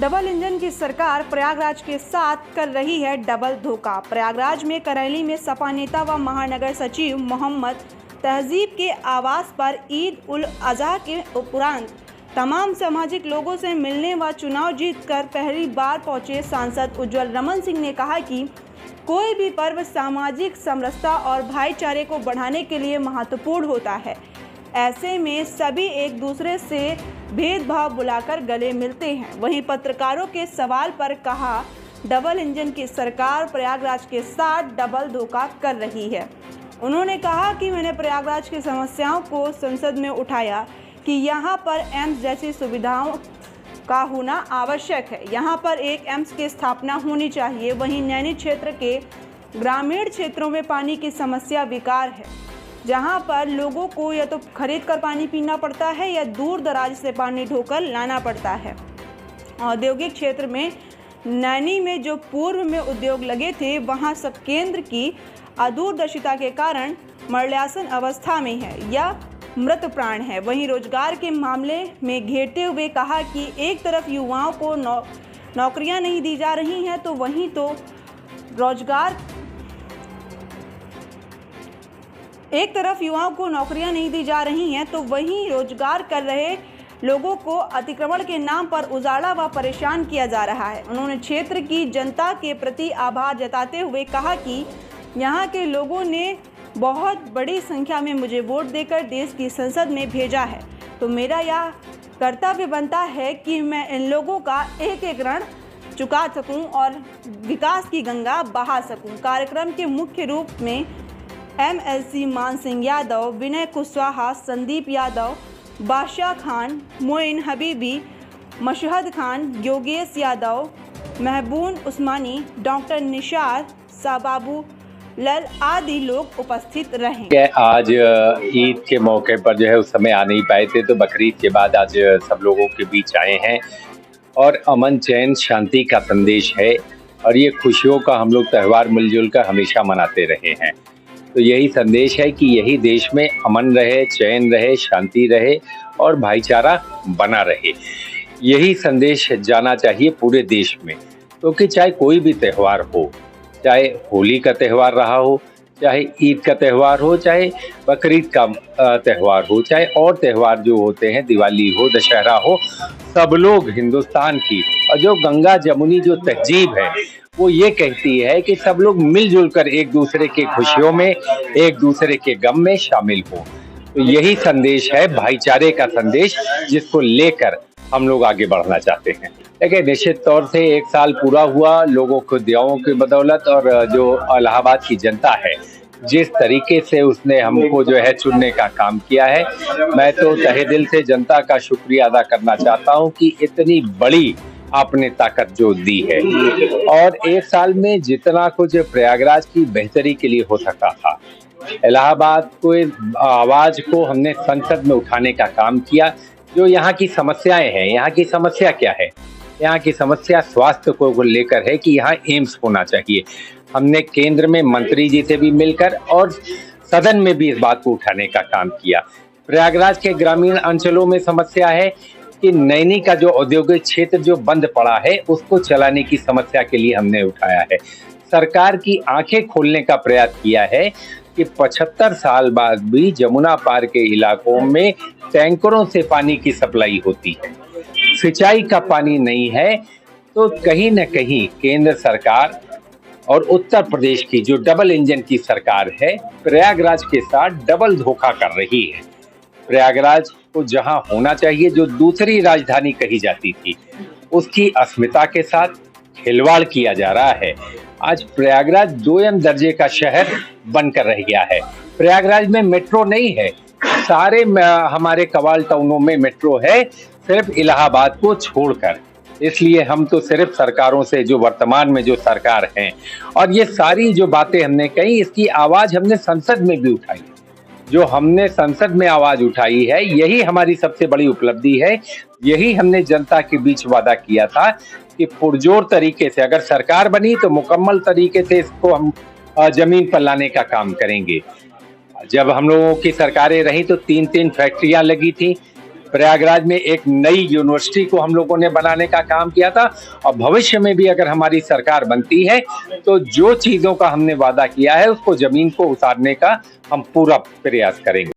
Double engine की सरकार प्रयागराज के साथ कर रही है डबल धोखा। प्रयागराज में करैली में सपा नेता व महानगर सचिव मोहम्मद तहजीब के आवास पर ईद उल अजहा के उपरांत तमाम सामाजिक लोगों से मिलने व चुनाव जीतकर पहली बार पहुंचे सांसद उज्जवल रमन सिंह ने कहा कि कोई भी पर्व सामाजिक समरसता और भाईचारे को बढ़ाने के लिए महत्वपूर्ण होता है। ऐसे में सभी एक दूसरे से भेदभाव बुलाकर गले मिलते हैं। वहीं पत्रकारों के सवाल पर कहा, डबल इंजन की सरकार प्रयागराज के साथ डबल धोखा कर रही है। उन्होंने कहा कि मैंने प्रयागराज की समस्याओं को संसद में उठाया कि यहाँ पर एम्स जैसी सुविधाओं का होना आवश्यक है। यहाँ पर एक एम्स की स्थापना होनी चाहिए। वहीं नैनी क्षेत्र के ग्रामीण क्षेत्रों में पानी की समस्या विकार है, जहाँ पर लोगों को या तो खरीद कर पानी पीना पड़ता है या दूर दराज से पानी ढोकर लाना पड़ता है। औद्योगिक क्षेत्र में नैनी में जो पूर्व में उद्योग लगे थे, वहाँ सब केंद्र की अदूरदर्शिता के कारण मरल्यासन अवस्था में है या मृत प्राण है। वहीं रोजगार के मामले में घेरते हुए कहा कि एक तरफ युवाओं को नौकरियां नहीं दी जा रही हैं, तो वहीं रोजगार कर रहे लोगों को अतिक्रमण के नाम पर उजाड़ा व परेशान किया जा रहा है। उन्होंने क्षेत्र की जनता के प्रति आभार जताते हुए कहा कि यहाँ के लोगों ने बहुत बड़ी संख्या में मुझे वोट देकर देश की संसद में भेजा है, तो मेरा यह कर्तव्य बनता है कि मैं इन लोगों का एक एक ऋण चुका सकूं और विकास की गंगा बहा सकूं। कार्यक्रम के मुख्य रूप में MLC मान सिंह यादव, विनय कुशवाहा, संदीप यादव, बादशाह खान, मोइन हबीबी, मशहद खान, योगेश यादव, महबून उस्मानी, डॉक्टर निशार, साबाबू लल आदि लोग उपस्थित रहे। आज ईद के मौके पर जो है उस समय आ नहीं पाए थे, तो बकरीद के बाद आज सब लोगों के बीच आए हैं और अमन चैन शांति का संदेश है और ये खुशियों का हम लोग त्यौहार मिलजुल कर हमेशा मनाते रहे हैं। तो यही संदेश है कि यही देश में अमन रहे, चैन रहे, शांति रहे और भाईचारा बना रहे। यही संदेश जाना चाहिए पूरे देश में, क्योंकि चाहे कोई भी त्यौहार हो, चाहे होली का त्यौहार रहा हो, चाहे ईद का त्यौहार हो, चाहे बकरीद का त्यौहार हो, चाहे और त्यौहार जो होते हैं, दिवाली हो, दशहरा हो, सब लोग हिंदुस्तान की और जो गंगा जमुनी जो तहजीब है वो ये कहती है कि सब लोग मिलजुल कर एक दूसरे के खुशियों में, एक दूसरे के गम में शामिल हो। तो यही संदेश है, भाईचारे का संदेश, जिसको लेकर हम लोग आगे बढ़ना चाहते हैं। देखिए, निश्चित तौर से 1 साल पूरा हुआ लोगों को दुआओं की बदौलत, और जो इलाहाबाद की जनता है जिस तरीके से उसने हमको जो है चुनने का काम किया है, मैं तो तहे दिल से जनता का शुक्रिया अदा करना चाहता हूं कि इतनी बड़ी आपने ताकत जो दी है। और 1 साल में जितना कुछ प्रयागराज की बेहतरी के लिए हो सकता था, इलाहाबाद को आवाज को हमने संसद में उठाने का काम किया। जो यहाँ की समस्याएं हैं, यहाँ की समस्या क्या है? यहाँ की समस्या स्वास्थ्य को लेकर है कि यहाँ एम्स होना चाहिए। हमने केंद्र में मंत्री जी से भी मिलकर और सदन में भी इस बात को उठाने का काम किया। प्रयागराज के ग्रामीण अंचलों में समस्या है कि नैनी का जो औद्योगिक क्षेत्र जो बंद पड़ा है, उसको चलाने की समस्या के लिए हमने उठाया है। सरकार की आंखें खोलने का प्रयास किया है कि 75 साल बाद भी जमुना पार के इलाकों में टैंकरों से पानी की सप्लाई होती है, सिंचाई का पानी नहीं है। तो कहीं न कहीं केंद्र सरकार और उत्तर प्रदेश की जो डबल इंजन की सरकार है, प्रयागराज के साथ डबल धोखा कर रही है। प्रयागराज को जहां होना चाहिए, जो दूसरी राजधानी कही जाती थी, उसकी अस्मिता के साथ खिलवाड़ किया जा रहा है। आज प्रयागराज 2M दर्जे का शहर बनकर रह गया है। प्रयागराज में मेट्रो नहीं है, सारे हमारे कवाल टाउनों में मेट्रो है, सिर्फ इलाहाबाद को छोड़कर। इसलिए हम तो सिर्फ सरकारों से, जो वर्तमान में जो सरकार हैं, और ये सारी जो बातें हमने कही, इसकी आवाज हमने संसद में भी उठाई। जो हमने संसद में आवाज उठाई है, यही हमारी सबसे बड़ी उपलब्धि है। यही हमने जनता के बीच वादा किया था कि पुरजोर तरीके से अगर सरकार बनी तो मुकम्मल तरीके से इसको हम जमीन पर लाने का काम करेंगे। जब हम लोगों की सरकारें रही तो 3-3 फैक्ट्रियां लगी थी, प्रयागराज में एक नई यूनिवर्सिटी को हम लोगों ने बनाने का काम किया था और भविष्य में भी अगर हमारी सरकार बनती है तो जो चीजों का हमने वादा किया है उसको जमीन को उतारने का हम पूरा प्रयास करेंगे।